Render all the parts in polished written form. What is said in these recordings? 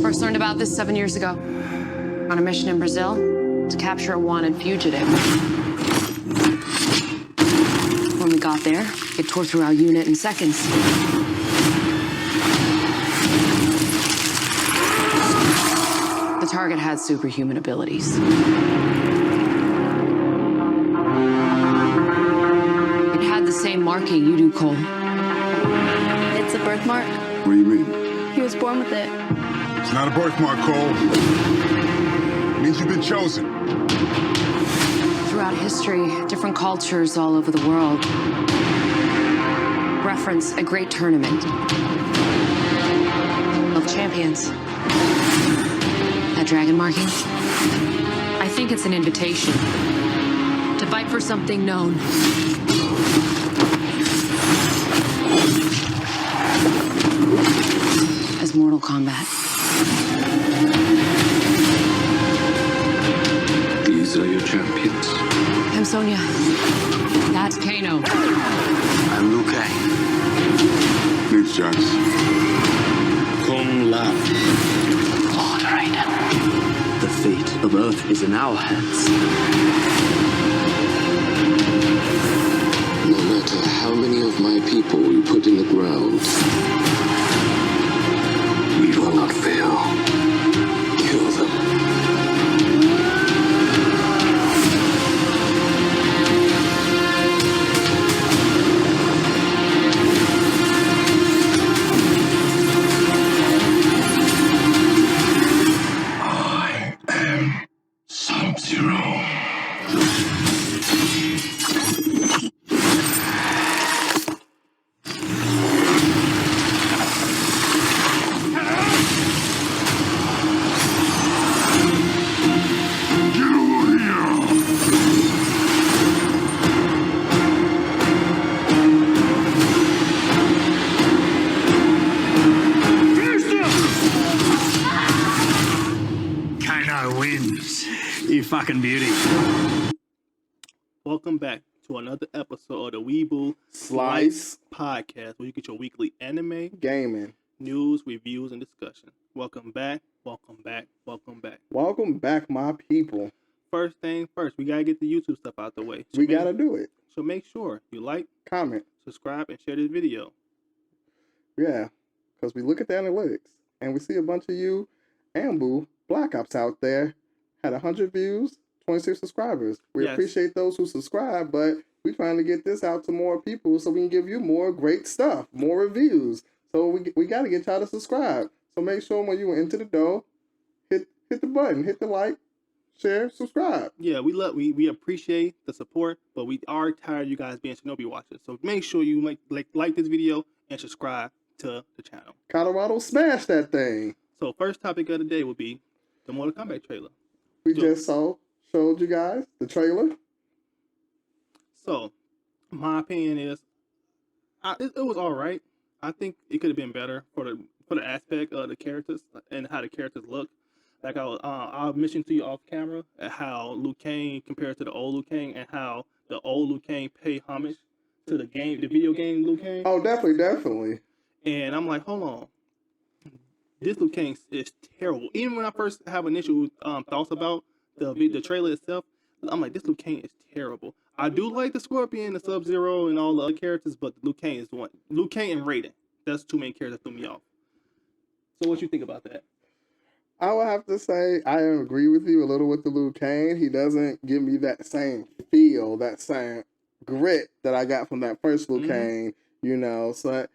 First learned about this 7 years ago. On a mission in Brazil to capture a wanted fugitive. When we got there, it tore through our unit in seconds. The target had superhuman abilities. It had the same marking you do, Cole. It's a birthmark. What do you mean? He was born with it. It's not a birthmark, Cole. It means you've been chosen. Throughout history, different cultures all over the world reference a great tournament of champions. That dragon marking? I think it's an invitation to fight for something known. As Mortal Kombat. These are your champions. I'm Sonya. That's Kano. I'm Liu Kang. Thanks, Jax. Kung Lao. Moderator. The fate of Earth is in our hands. No matter how many of my people you put in the ground, we will not fail. Kill them. Fucking beauty. Welcome back to another episode of the Weebu Slice podcast, where you get your weekly anime, gaming, news, reviews, and discussion. Welcome back, welcome back, welcome back. Welcome back, my people. First thing first, we gotta get the YouTube stuff out the way. So we gotta do it. So make sure you like, comment, subscribe, and share this video. Yeah, because we look at the analytics and we see a bunch of you and Boo Black Ops out there. Had 100 views, 26 subscribers. We appreciate those who subscribe, but we're trying to get this out to more people so we can give you more great stuff, more reviews. So we got to get y'all to subscribe. So make sure when you enter the door, hit the button, hit the like, share, subscribe. Yeah, we appreciate the support, but we are tired of you guys being Shinobi watchers. So make sure you like this video and subscribe to the channel. Colorado, smash that thing. So first topic of the day will be the Mortal Kombat trailer. We just showed you guys the trailer. So, my opinion is, it was all right. I think it could have been better for the aspect of the characters and how the characters look. Like I'll mention to you off camera how Liu Kang compared to the old Liu Kang, and how the old Liu Kang pay homage to the video game Liu Kang. Oh, definitely. And I'm like, hold on. This Liu Kang is terrible. Even when I first have initial thoughts about the trailer itself, I'm like, this Liu Kang is terrible. I do like the Scorpion, the Sub-Zero, and all the other characters, but Liu Kang is the one. Liu Kang and Raiden. That's two main characters that threw me off. So what you think about that? I would have to say I agree with you a little with the Liu Kang. He doesn't give me that same feel, that same grit that I got from that first Liu Kang, you know. So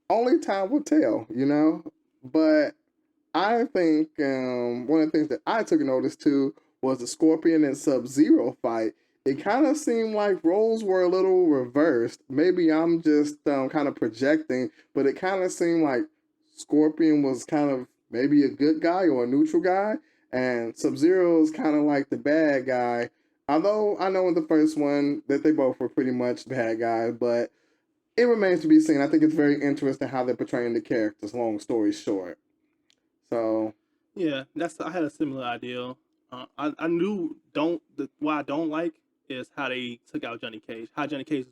only time will tell, you know. But I think one of the things that I took notice to was the Scorpion and Sub-Zero fight. It kind of seemed like roles were a little reversed. Maybe I'm just kind of projecting, but it kind of seemed like Scorpion was kind of maybe a good guy or a neutral guy, and Sub-Zero is kind of like the bad guy. Although I know in the first one that they both were pretty much bad guys, but it remains to be seen. I think it's very interesting how they're portraying the characters, long story short. So yeah, I had a similar idea. I knew what I don't like is how they took out Johnny Cage. How Johnny Cage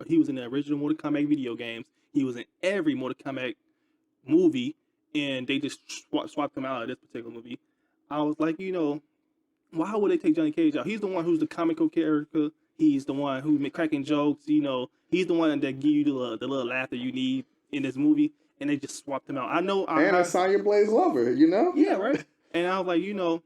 he was in the original Mortal Kombat video games. He was in every Mortal Kombat movie, and they just swapped him out of this particular movie. I was like, why would they take Johnny Cage out? He's the one who's the comical character. He's the one who's cracking jokes. He's the one that give you the little laughter you need in this movie, and they just swapped him out. I know. And Sonya Blade's lover, Yeah, right. And I was like,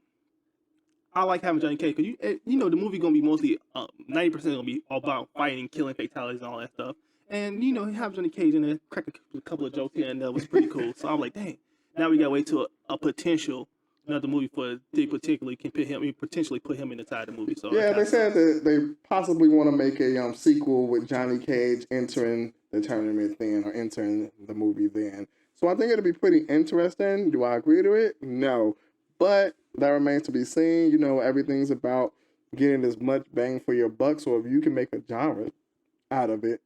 I like having Johnny Cage because the movie gonna be mostly 90% gonna be all about fighting, killing, fatalities, and all that stuff. And he have Johnny Cage in there, crack a couple of jokes here and that was pretty cool. So I'm like, dang, now we gotta wait till a potential another movie for they particularly can potentially put him inside the movie. So yeah, they said that they possibly want to make a sequel with Johnny Cage entering the tournament then or entering the movie then. So I think it'll be pretty interesting. Do I agree to it? No, but that remains to be seen. Everything's about getting as much bang for your buck. So if you can make a genre out of it,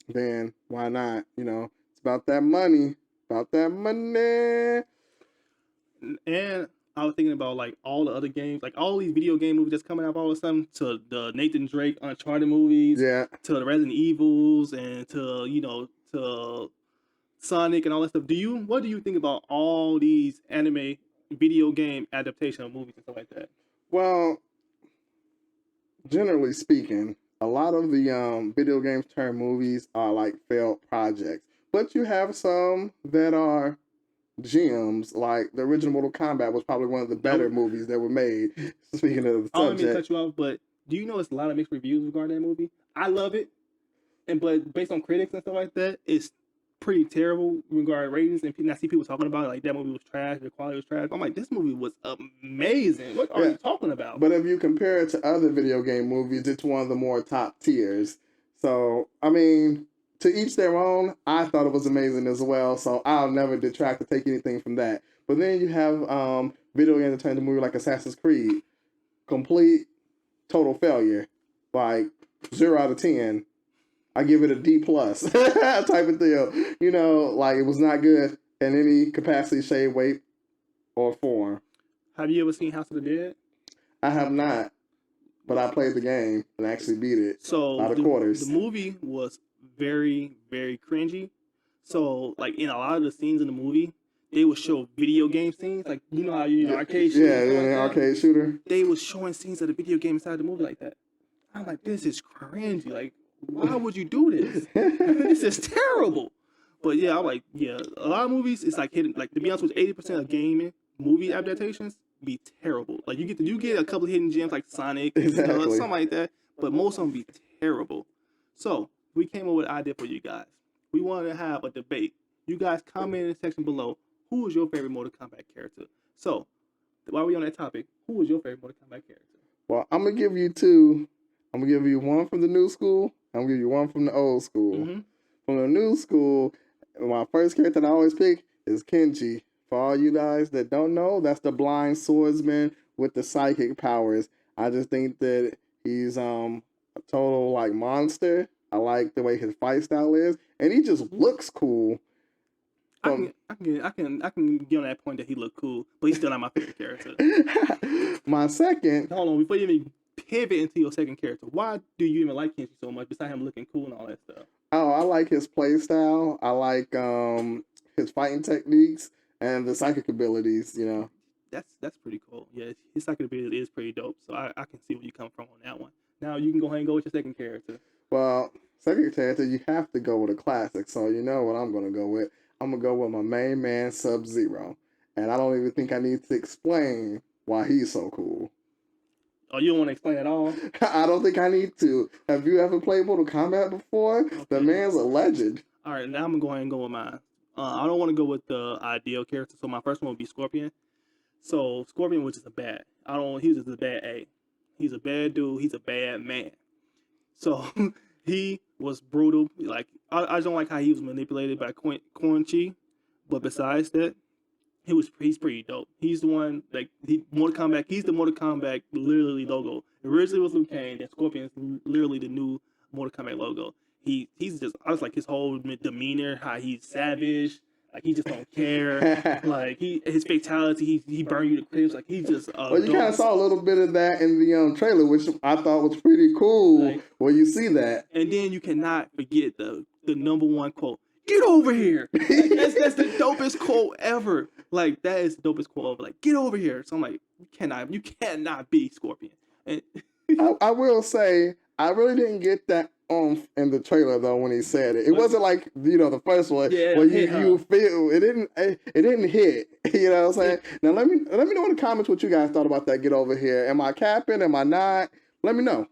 then why not? It's about that money. And I was thinking about like all the other games, like all these video game movies that's coming out all of a sudden, to the Nathan Drake Uncharted movies, yeah, to the Resident Evils, and to Sonic and all that stuff. What do you think about all these anime video game adaptation of movies and stuff like that? Well, generally speaking, a lot of the video games turned movies are like failed projects, but you have some that are gems. Like the original Mortal Kombat was probably one of the better movies that were made. Speaking of the subject, I don't mean to cut you off, but do you know it's a lot of mixed reviews regarding that movie? I love it, but based on critics and stuff like that, it's pretty terrible regarding ratings. And I see people talking about it, like that movie was trash, the quality was trash. I'm like, this movie was amazing. What are you talking about? But if you compare it to other video game movies, it's one of the more top tiers. So I mean, to each their own. I thought it was amazing as well, so I'll never detract or take anything from that. But then you have video games that turn into movie like Assassin's Creed, complete total failure, like 0 out of 10. I give it a D+ type of deal. Like it was not good in any capacity, shade, weight, or form. Have you ever seen House of the Dead? I have not, but I played the game and actually beat it. So out of quarters. The movie was very, very cringy. So like in a lot of the scenes in the movie, they would show video game scenes, like how arcade shooter. Yeah, arcade shooter. They was showing scenes of the video game inside the movie like that. I'm like, this is cringy. Like, why would you do this? This is terrible. But yeah, I'm like, yeah, a lot of movies, it's like hidden. Like to be honest with you, 80% of gaming movie adaptations be terrible. Like you get a couple of hidden gems like Sonic, something like that. But most of them be terrible. So we came up with an idea for you guys. We wanted to have a debate. You guys comment in the section below. Who is your favorite Mortal Kombat character? So while we're on that topic, who is your favorite Mortal Kombat character? Well, I'm gonna give you two. I'm gonna give you one from the new school. I'm gonna give you one from the old school. Mm-hmm. From the new school, my first character that I always pick is Kenji. For all you guys that don't know, that's the blind swordsman with the psychic powers. I just think that he's a total like monster. I like the way his fight style is, and he just looks cool. I can get on that point that he looked cool, but he's still not my favorite character. My second. Hold on, before you even pivot into your second character, why do you even like Kenji so much besides him looking cool and all that stuff? Oh, I like his play style. I like his fighting techniques and the psychic abilities. That's pretty cool. Yeah, his psychic ability is pretty dope. So I can see where you come from on that one. Now you can go ahead and go with your second character. Well, second character, you have to go with a classic. So you know what I'm gonna go with. I'm gonna go with my main man, Sub-Zero, and I don't even think I need to explain why he's so cool. Oh, you don't want to explain at all? I don't think I need to. Have you ever played Mortal Kombat before? Okay. The man's a legend. All right, now I'm going to go ahead and go with mine. I don't want to go with the ideal character, so my first one would be Scorpion. So Scorpion was just he's just a bad A. He's a bad dude. He's a bad man. So he was brutal. Like I don't like how he was manipulated by Quan Chi, but besides that, he's pretty dope. He's the one Mortal Kombat. He's the Mortal Kombat literally logo. Originally was Liu Kang, then Scorpion is literally the new Mortal Kombat logo. He's just, I was like his whole demeanor, how he's savage, like he just don't care. Like his fatality, he burn you to crisp. Like he's just. Well, you kind of saw a little bit of that in the trailer, which I thought was pretty cool. Like, where you see that, and then you cannot forget the number one quote: get over here. Like, that's the dopest quote ever. Like, that is the dopest quote ever. Like, get over here. So I'm like, you cannot be Scorpion. And I will say, I really didn't get that oomph in the trailer though when he said it. It wasn't like the first one Yeah, where hit you feel it didn't hit. You know what I'm saying? Now let me know in the comments what you guys thought about that. Get over here. Am I capping? Am I not? Let me know.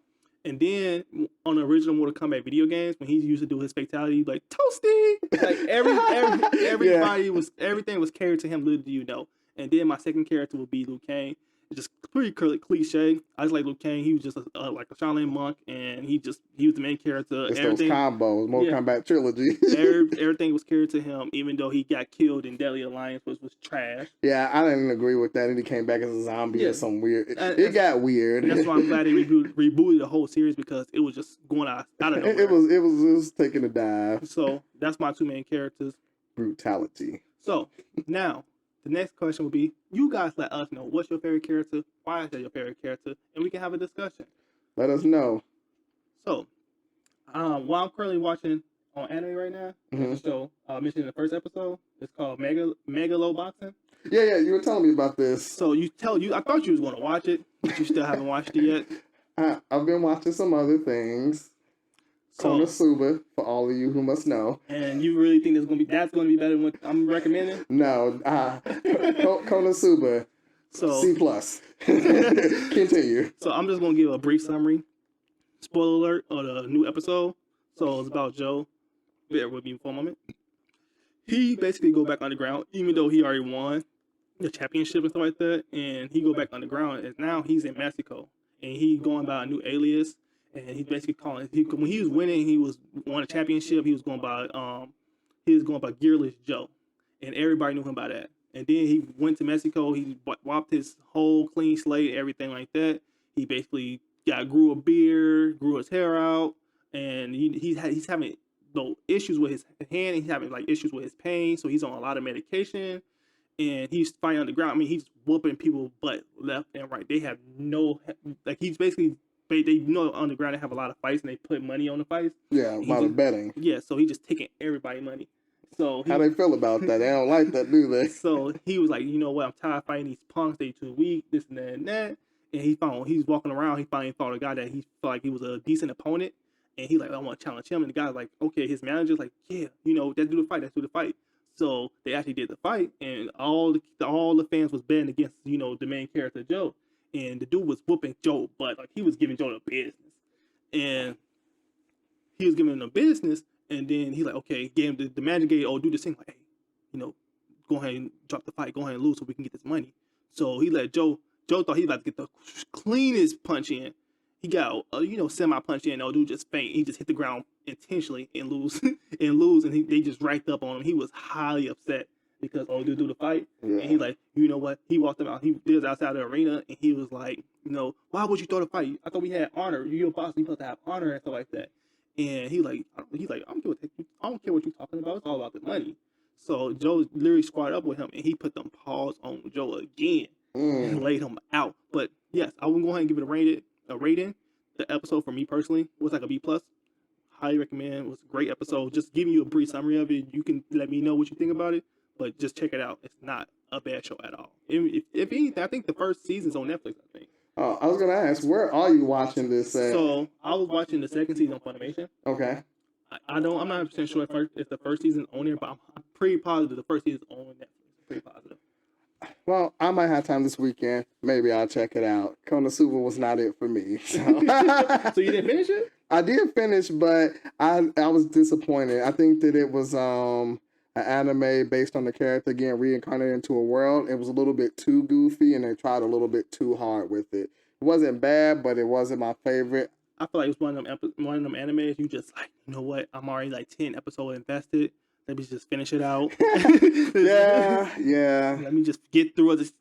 And then on the original Mortal Kombat video games, when he used to do his fatality, like toasty, like everybody was everything was catered to him. Little do you know. And then my second character would be Liu Kang. It's just pretty cliche. I just like Liu Kang. He was just like a Shaolin monk, and he was the main character. It's those combos, Mortal Kombat trilogy. Everything was catered to him, even though he got killed in Deadly Alliance, which was trash. Yeah, I didn't agree with that. And he came back as a zombie or some weird. It got weird. That's why I'm glad they rebooted the whole series, because it was just going out of nowhere. It was taking a dive. So that's my two main characters. Brutality. So now the next question will be, you guys let us know what's your favorite character, why is that your favorite character, and we can have a discussion. Let us know. So, what I'm currently watching on anime right now, the show mentioned in the first episode, it's called Megalo Boxing. Yeah, you were telling me about this. So I thought you was going to watch it, but you still haven't watched it yet. I've been watching some other things. Konosuba, for all of you who must know. And you really think that's going to be better than what I'm recommending? No, Konosuba, so C+. Continue. So I'm just going to give a brief summary. Spoiler alert of the new episode. So it's about Joe. Bear with me for a moment. He basically go back underground, even though he already won the championship and stuff like that. And he go back underground, and now he's in Mexico. And he going by a new alias. And he's basically calling. When he was winning, he won a championship. He was going by Gearless Joe, and everybody knew him by that. And then he went to Mexico. He whopped his whole clean slate, everything like that. He basically grew a beard, grew his hair out, and he's having issues with his hand. He's having issues with his pain, so he's on a lot of medication. And he's fighting underground. I mean, he's whooping people butt left and right. They have he's basically. They know underground they have a lot of fights, and they put money on the fights. Yeah, a lot of betting. Yeah, so he just taking everybody money. So how they feel about that? They don't like that, do they? So he was like, you know what? I'm tired of fighting these punks. They too weak. This and that and that. And he's walking around. He finally found a guy that he felt like he was a decent opponent, and he I want to challenge him. And the guy's like, okay. His manager's like, yeah, let's do the fight. So they actually did the fight, and all the fans was betting against the main character Joe. And the dude was whooping Joe, but he was giving Joe the business. And he was giving him the business, and then he's like, okay, gave him the manager gave, do this thing, like, hey, go ahead and drop the fight, go ahead and lose so we can get this money. So he let Joe thought he was about to get the cleanest punch in. He got, semi-punch in, dude just faint. He just hit the ground intentionally and lose, and they just racked up on him. He was highly upset. Because dude do the fight, and he you know what? He walked out. He was outside the arena, and he was like, why would you throw the fight? I thought we had honor. You're a boss. You supposed to have honor and stuff like that. And he's like, I don't care what you're talking about. It's all about the money. So Joe literally squared up with him, and he put them paws on Joe again and laid him out. But yes, I will go ahead and give it a rating. The episode for me personally was like a B+. Highly recommend. It was a great episode. Just giving you a brief summary of it. You can let me know what you think about it. But just check it out. It's not a bad show at all. If anything, I think the first season's on Netflix, I think. Oh, I was going to ask, where are you watching this at? So, I was watching the second season on Funimation. Okay. I'm not 100% sure if the first season's on there, but I'm pretty positive the first season's on Netflix. Pretty positive. Well, I might have time this weekend. Maybe I'll check it out. Konosuba was not it for me. So, so you didn't finish it? I did finish, but I was disappointed. I think that it was... an anime based on the character getting reincarnated into a world. It was a little bit too goofy, and they tried a little bit too hard with it. It wasn't bad, but it wasn't my favorite. I feel like it was one of them animes you just you know what? I'm already 10 episodes invested. Let me just finish it out. yeah. Let me just get through it.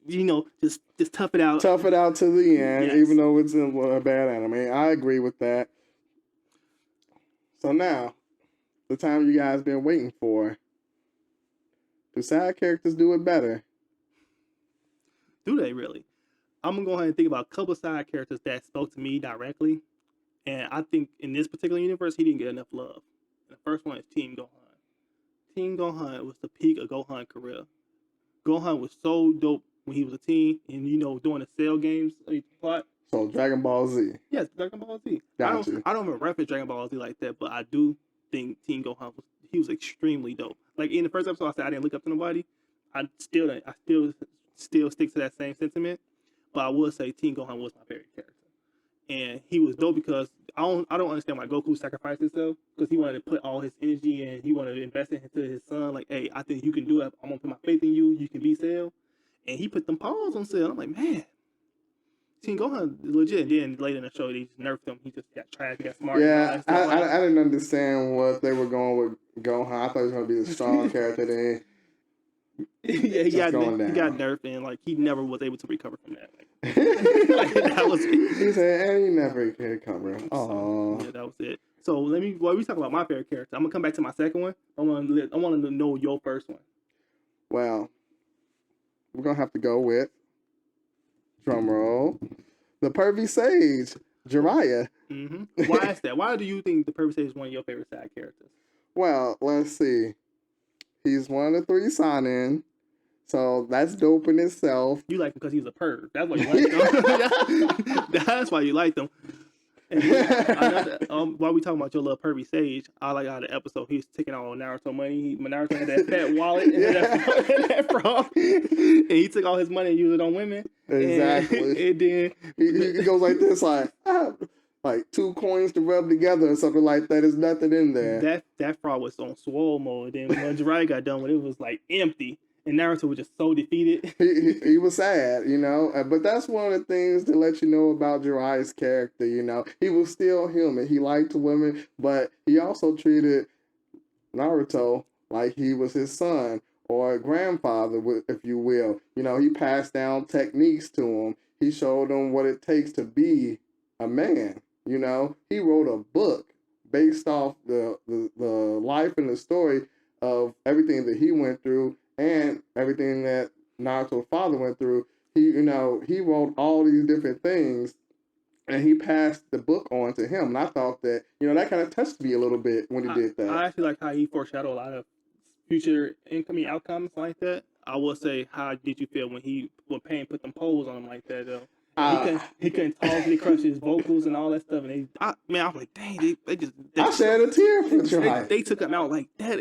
Just tough it out. Tough it out to the end, yes. Even though it's a bad anime. I agree with that. So now, the time you guys been waiting for. Do side characters do it better? Do they really? I'm going to go ahead and think about a couple of side characters that spoke to me directly. And I think in this particular universe, he didn't get enough love. And the first one is Team Gohan. Teen Gohan was the peak of Gohan's career. Gohan was so dope when he was a teen, and doing the Cell games plot. So Dragon Ball Z. Yes, Dragon Ball Z. Got you. I don't even reference Dragon Ball Z like that, but I do think Teen Gohan was extremely dope. Like in the first episode, I said I didn't look up to nobody. I still stick to that same sentiment, but I will say Teen Gohan was my favorite character, and he was dope because I don't understand why Goku sacrificed himself, because he wanted to put all his energy and he wanted to invest it into his son. Like, hey, I think you can do it. I'm gonna put my faith in you. You can be Cell, and he put them paws on Cell. I'm like, man, Teen Gohan legit. And then later in the show, they just nerfed him. He just got trash, got smart. Yeah, I didn't understand what they were going with Gohan. I thought he was going to be the strong character. Then yeah, he got nerfed, and like he never was able to recover from that. Like, that was it. He said, and he never can recover. Oh, yeah, that was it. So while we talk about my favorite character, I'm gonna come back to my second one. I want to know your first one. Well, we're gonna have to go with drum roll, the Pervy Sage, Jiraiya. Mm-hmm. Why is that? Why do you think the Pervy Sage is one of your favorite side characters? Well, let's see. He's one of the 3 Sanin, so that's dope in itself. You like him because he's a perv. That's why you like him. That's why you like him. While we talking about your little Pervy Sage, I like how the episode he's taking all Naruto money. Naruto had that fat wallet and that frog, and he took all his money and used it on women. Exactly. And then he goes like this, like 2 coins to rub together or something like that. There's nothing in there. That frog was on swole mode. Then when Jiraiya got done with it, was like empty. And Naruto was just so defeated. He was sad, But that's one of the things to let you know about Jiraiya's character, He was still human. He liked women, but he also treated Naruto like he was his son or grandfather, if you will. He passed down techniques to him. He showed him what it takes to be a man. He wrote a book based off the life and the story of everything that he went through and everything that Naruto's father went through. He wrote all these different things, and he passed the book on to him. And I thought that, that kind of touched me a little bit when he did that. I actually like how he foreshadowed a lot of future incoming outcomes like that. I will say, how did you feel when Pain put them poles on him like that, though? He couldn't talk, he crushed his vocals and all that stuff. And I was like, dang, I shed a tear for Jiraiya. They took him out like that.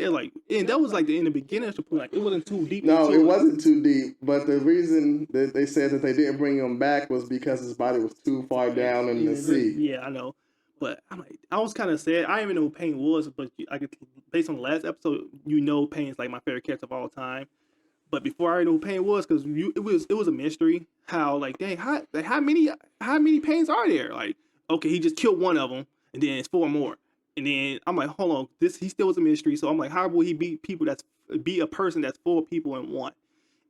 And that was like in the beginning of the point. Like, it wasn't too deep. No, it wasn't too deep. But the reason that they said that they didn't bring him back was because his body was too far down in the sea. Yeah, I know. But I was kind of sad. I didn't even know who Pain was, but based on the last episode, Pain's like my favorite character of all time. But before I knew who Pain was, because it was a mystery. How dang, how many Pains are there? Like, okay, he just killed one of them, and then it's 4 more. And then I'm like, hold on, he still was a mystery. So I'm like, how will he beat a person that's 4 people in one?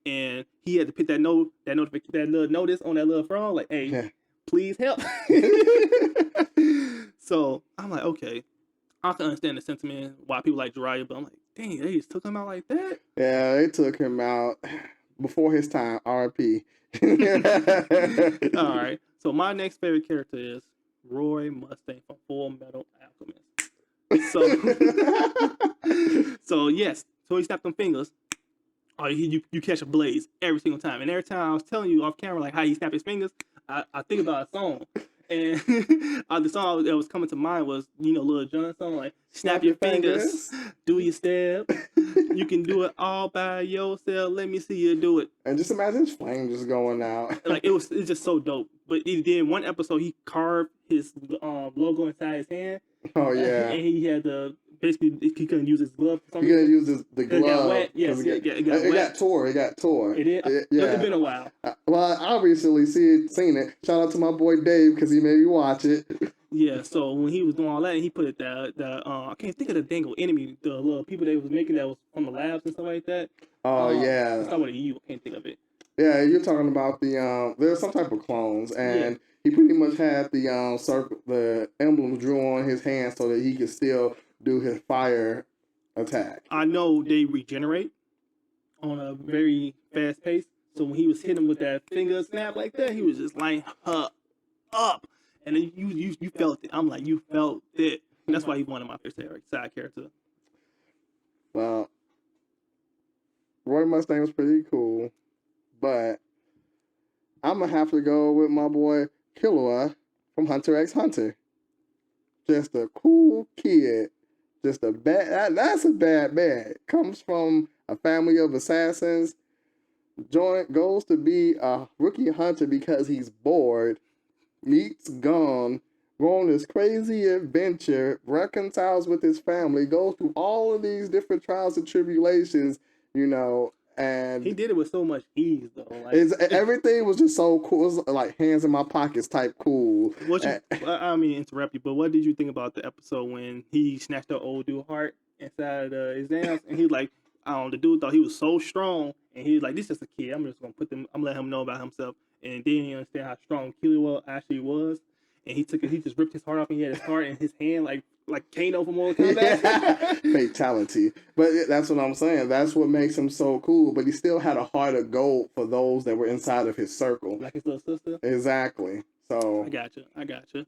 And he had to put that little notice on that little frog, like, hey, please help. So I'm like, okay, I can understand the sentiment why people like Jiraiya, but I'm like, dang, they just took him out like that? Yeah, they took him out before his time, RP. All right, so my next favorite character is Roy Mustang from Full Metal Alchemist. So yes, so he snapped them fingers. Oh, you catch a blaze every single time. And every time I was telling you off camera like how he snapped his fingers, I think about a song. And the song that was coming to mind was, Lil Jon song, like, snap your fingers, do your step. You can do it all by yourself. Let me see you do it. And just imagine his flame just going out. Like, it's just so dope. But then one episode, he carved his logo inside his hand. Oh, yeah. And he had basically, he couldn't use his glove. He couldn't use the glove. It got wet. Yes, it got tore. It got tore. It did? Yeah. It's been a while. Well, I recently seen it. Shout out to my boy Dave because he made me watch it. Yeah, so when he was doing all that, he put I can't think of the dangle enemy, the little people that was making that was from the labs and stuff like that. Oh, yeah. It's not what I can't think of it. Yeah, you're talking about there's some type of clones, and he pretty much had the emblem drew on his hand so that he could still do his fire attack. I know they regenerate on a very fast pace, so when he was hitting with that finger snap like that, he was just lining her up, and then you felt it. I'm like, you felt it, and that's why he's one of my favorite side characters. Well, Roy Mustang was pretty cool, but I'm gonna have to go with my boy Killua from Hunter x Hunter. Just a cool kid. Just a bad. That's a bad man. Comes from a family of assassins. Goes to be a rookie hunter because he's bored. Meets Gon. Go on this crazy adventure. Reconciles with his family. Goes through all of these different trials and tribulations. And He did it with so much ease, though. Like, everything was just so cool. It was like hands in my pockets type cool. I mean, interrupt you, but what did you think about the episode when he snatched the old dude's heart inside the exams, and he was like, the dude thought he was so strong, and he was like, "This is just a kid. I'm just gonna I'm letting him know about himself." And then he understand how strong Killua actually was, and he just ripped his heart off, and he had his heart in his hand, like Kano from Mortal Kombat. Fatality. But that's what I'm saying. That's what makes him so cool. But he still had a heart of gold for those that were inside of his circle. Like his little sister. Exactly. So I gotcha.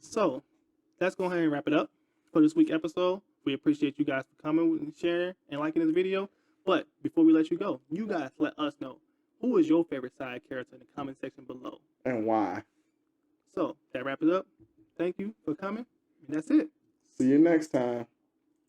So let's go ahead and wrap it up for this week's episode. We appreciate you guys for coming and sharing and liking this video. But before we let you go, you guys let us know who is your favorite side character in the comment section below. And why. So that wraps it up. Thank you for coming. And that's it. See you next time.